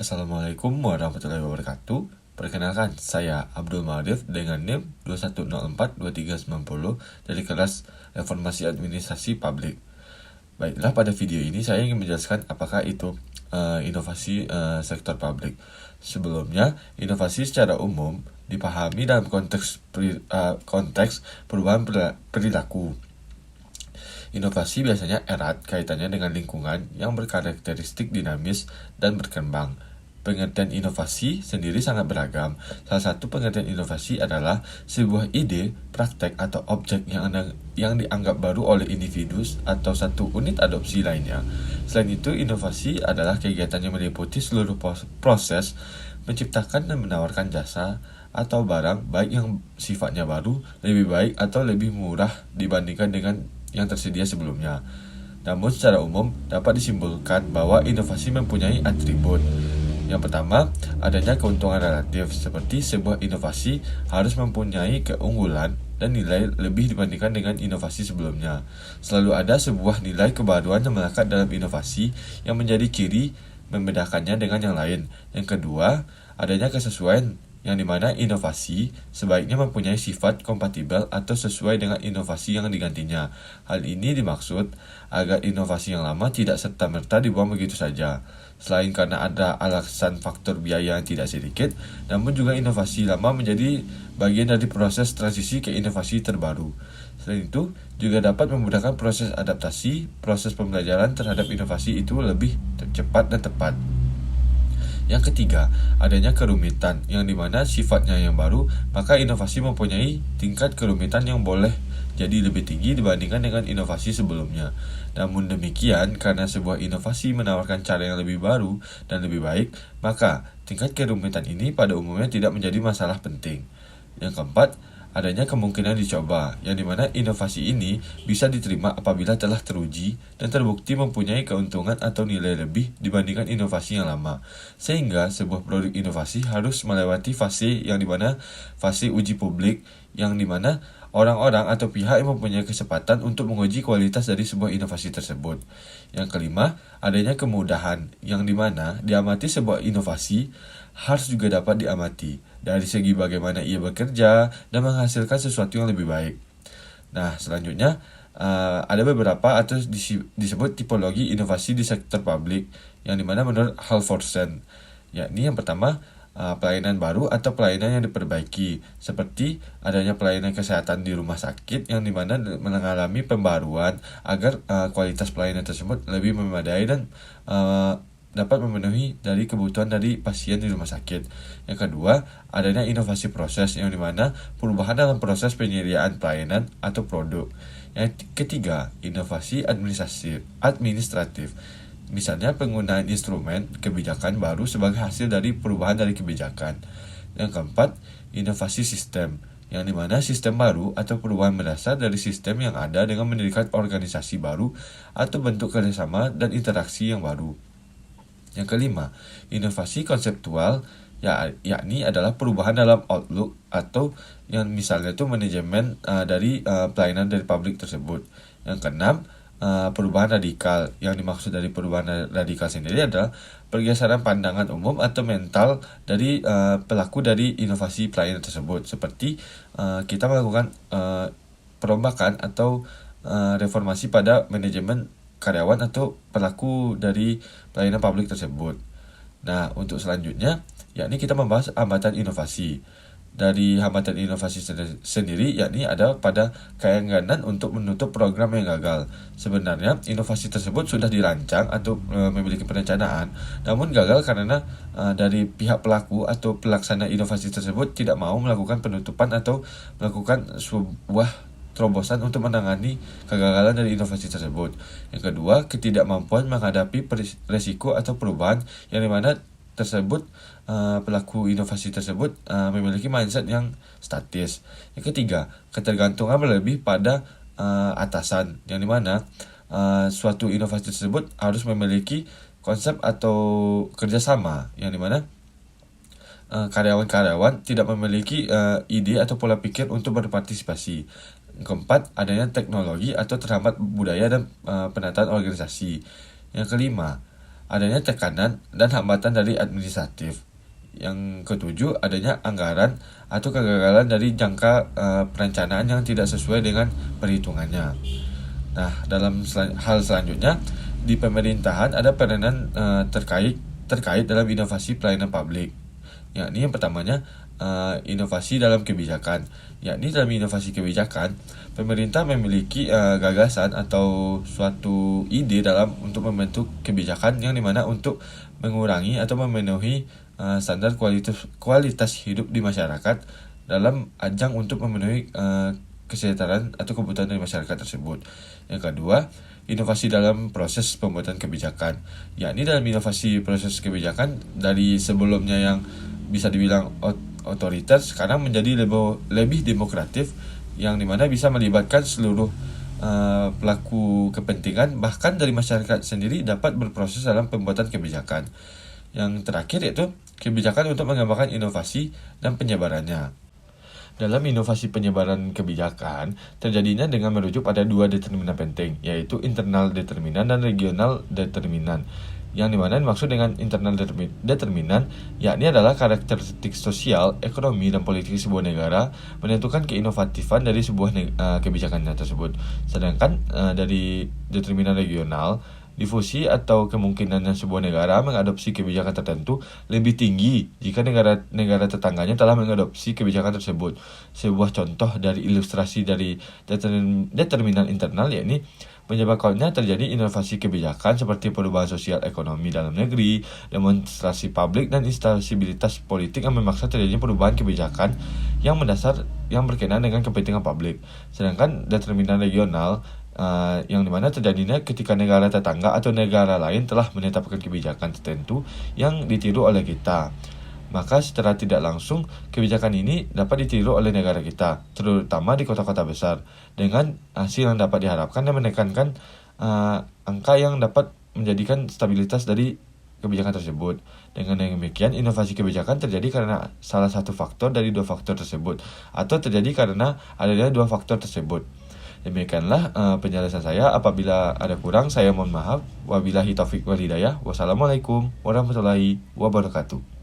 Assalamualaikum warahmatullahi wabarakatuh. Perkenalkan, saya Abdul Ma'arif dengan NIM 21042390 dari kelas Reformasi Administrasi Publik. Baiklah, pada video ini saya ingin menjelaskan apakah itu inovasi sektor publik. Sebelumnya, inovasi secara umum dipahami dalam konteks perubahan perilaku. Inovasi biasanya erat kaitannya dengan lingkungan yang berkarakteristik dinamis dan berkembang. Pengertian inovasi sendiri sangat beragam. Salah satu pengertian inovasi adalah sebuah ide, praktek, atau objek yang dianggap baru oleh individu atau satu unit adopsi lainnya. Selain itu, inovasi adalah kegiatan yang meliputi seluruh proses menciptakan dan menawarkan jasa atau barang baik yang sifatnya baru, lebih baik, atau lebih murah dibandingkan dengan yang tersedia sebelumnya. Namun secara umum dapat disimpulkan bahwa inovasi mempunyai atribut. Yang pertama, adanya keuntungan relatif, seperti sebuah inovasi harus mempunyai keunggulan dan nilai lebih dibandingkan dengan inovasi sebelumnya. Selalu ada sebuah nilai kebaruan yang melekat dalam inovasi yang menjadi ciri membedakannya dengan yang lain. Yang kedua, adanya kesesuaian, yang dimana inovasi sebaiknya mempunyai sifat kompatibel atau sesuai dengan inovasi yang digantinya. Hal ini dimaksud agar inovasi yang lama tidak serta-merta dibuang begitu saja. Selain karena ada alasan faktor biaya yang tidak sedikit, namun juga inovasi lama menjadi bagian dari proses transisi ke inovasi terbaru. Selain itu, juga dapat memudahkan proses adaptasi, proses pembelajaran terhadap inovasi itu lebih cepat dan tepat. Yang ketiga, adanya kerumitan, yang dimana sifatnya yang baru, maka inovasi mempunyai tingkat kerumitan yang boleh jadi lebih tinggi dibandingkan dengan inovasi sebelumnya. Namun demikian, karena sebuah inovasi menawarkan cara yang lebih baru dan lebih baik, maka tingkat kerumitan ini pada umumnya tidak menjadi masalah penting. Yang keempat, adanya kemungkinan dicoba, yang dimana inovasi ini bisa diterima apabila telah teruji dan terbukti mempunyai keuntungan atau nilai lebih dibandingkan inovasi yang lama. Sehingga sebuah produk inovasi harus melewati fase yang dimana fase uji publik, yang dimana orang-orang atau pihak yang mempunyai kesempatan untuk menguji kualitas dari sebuah inovasi tersebut. Yang kelima, adanya kemudahan, yang dimana diamati sebuah inovasi harus juga dapat diamati dari segi bagaimana ia bekerja dan menghasilkan sesuatu yang lebih baik. Nah, selanjutnya ada beberapa atau disebut tipologi inovasi di sektor publik, yang dimana menurut Halvorsen, yakni yang pertama, pelayanan baru atau pelayanan yang diperbaiki, seperti adanya pelayanan kesehatan di rumah sakit yang dimana mengalami pembaruan agar kualitas pelayanan tersebut lebih memadai dan dapat memenuhi dari kebutuhan dari pasien di rumah sakit. Yang kedua, adanya inovasi proses, yang dimana perubahan dalam proses penyediaan pelayanan atau produk. Yang ketiga, inovasi administratif. Misalnya penggunaan instrumen kebijakan baru sebagai hasil dari perubahan dari kebijakan. Yang keempat, inovasi sistem, yang dimana sistem baru atau perubahan berdasar dari sistem yang ada dengan mendirikan organisasi baru atau bentuk kerjasama dan interaksi yang baru. Yang kelima, inovasi konseptual, yakni adalah perubahan dalam outlook atau yang misalnya itu manajemen dari pelayanan dari publik tersebut. Yang keenam, perubahan radikal, yang dimaksud dari perubahan radikal sendiri adalah pergeseran pandangan umum atau mental dari pelaku dari inovasi pelayanan tersebut, seperti kita melakukan perombakan atau reformasi pada manajemen karyawan atau pelaku dari pelayanan publik tersebut. Nah, untuk selanjutnya, yakni kita membahas hambatan inovasi. Dari hambatan inovasi sendiri, yakni ada pada keengganan untuk menutup program yang gagal. Sebenarnya, inovasi tersebut sudah dirancang atau memiliki perencanaan, namun gagal karena dari pihak pelaku atau pelaksana inovasi tersebut tidak mau melakukan penutupan atau melakukan sebuah terobosan untuk menangani kegagalan dari inovasi tersebut. Yang kedua, ketidakmampuan menghadapi resiko atau perubahan, yang dimana tersebut pelaku inovasi tersebut memiliki mindset yang statis. Yang ketiga, ketergantungan berlebih pada atasan, yang dimana suatu inovasi tersebut harus memiliki konsep atau kerjasama, yang dimana karyawan-karyawan tidak memiliki ide atau pola pikir untuk berpartisipasi. Keempat, adanya teknologi atau terhambat budaya dan penataan organisasi. Yang kelima, adanya tekanan dan hambatan dari administratif. Yang ketujuh, adanya anggaran atau kegagalan dari jangka perencanaan yang tidak sesuai dengan perhitungannya. Nah, dalam hal selanjutnya, di pemerintahan ada peranan terkait dalam inovasi pelayanan publik. Yakni yang pertamanya, inovasi dalam kebijakan. Yakni dalam inovasi kebijakan, pemerintah memiliki gagasan atau suatu ide dalam untuk membentuk kebijakan yang dimana untuk mengurangi atau memenuhi standar kualitas hidup di masyarakat dalam ajang untuk memenuhi kesejahteraan atau kebutuhan dari masyarakat tersebut. Yang kedua, inovasi dalam proses pembuatan kebijakan. Yakni dalam inovasi proses kebijakan dari sebelumnya yang bisa dibilang otoriter, sekarang menjadi lebih demokratif, yang dimana bisa melibatkan seluruh pelaku kepentingan, bahkan dari masyarakat sendiri dapat berproses dalam pembuatan kebijakan. Yang terakhir yaitu kebijakan untuk mengembangkan inovasi dan penyebarannya. Dalam inovasi penyebaran kebijakan, terjadinya dengan merujuk pada dua determinan penting, yaitu internal determinan dan regional determinan. Yang dimana dimaksud dengan internal determinan, yakni adalah karakteristik sosial, ekonomi, dan politik sebuah negara menentukan keinovatifan dari sebuah kebijakannya tersebut. Sedangkan dari determinan regional, difusi atau kemungkinannya sebuah negara mengadopsi kebijakan tertentu lebih tinggi jika negara tetangganya telah mengadopsi kebijakan tersebut. Sebuah contoh dari ilustrasi dari determinan internal yakni menyebabkannya terjadi inovasi kebijakan seperti perubahan sosial ekonomi dalam negeri, demonstrasi publik, dan instabilitas politik yang memaksa terjadinya perubahan kebijakan yang berkenaan dengan kepentingan publik. Sedangkan determinan regional yang dimana terjadinya ketika negara tetangga atau negara lain telah menetapkan kebijakan tertentu yang ditiru oleh kita. Maka secara tidak langsung, kebijakan ini dapat ditiru oleh negara kita, terutama di kota-kota besar, dengan hasil yang dapat diharapkan dan menekankan angka yang dapat menjadikan stabilitas dari kebijakan tersebut. Dengan demikian, inovasi kebijakan terjadi karena salah satu faktor dari dua faktor tersebut, atau terjadi karena adanya dua faktor tersebut. Demikianlah penjelasan saya. Apabila ada kurang, saya mohon maaf. Wabillahi taufiq wal hidayah. Wassalamualaikum warahmatullahi wabarakatuh.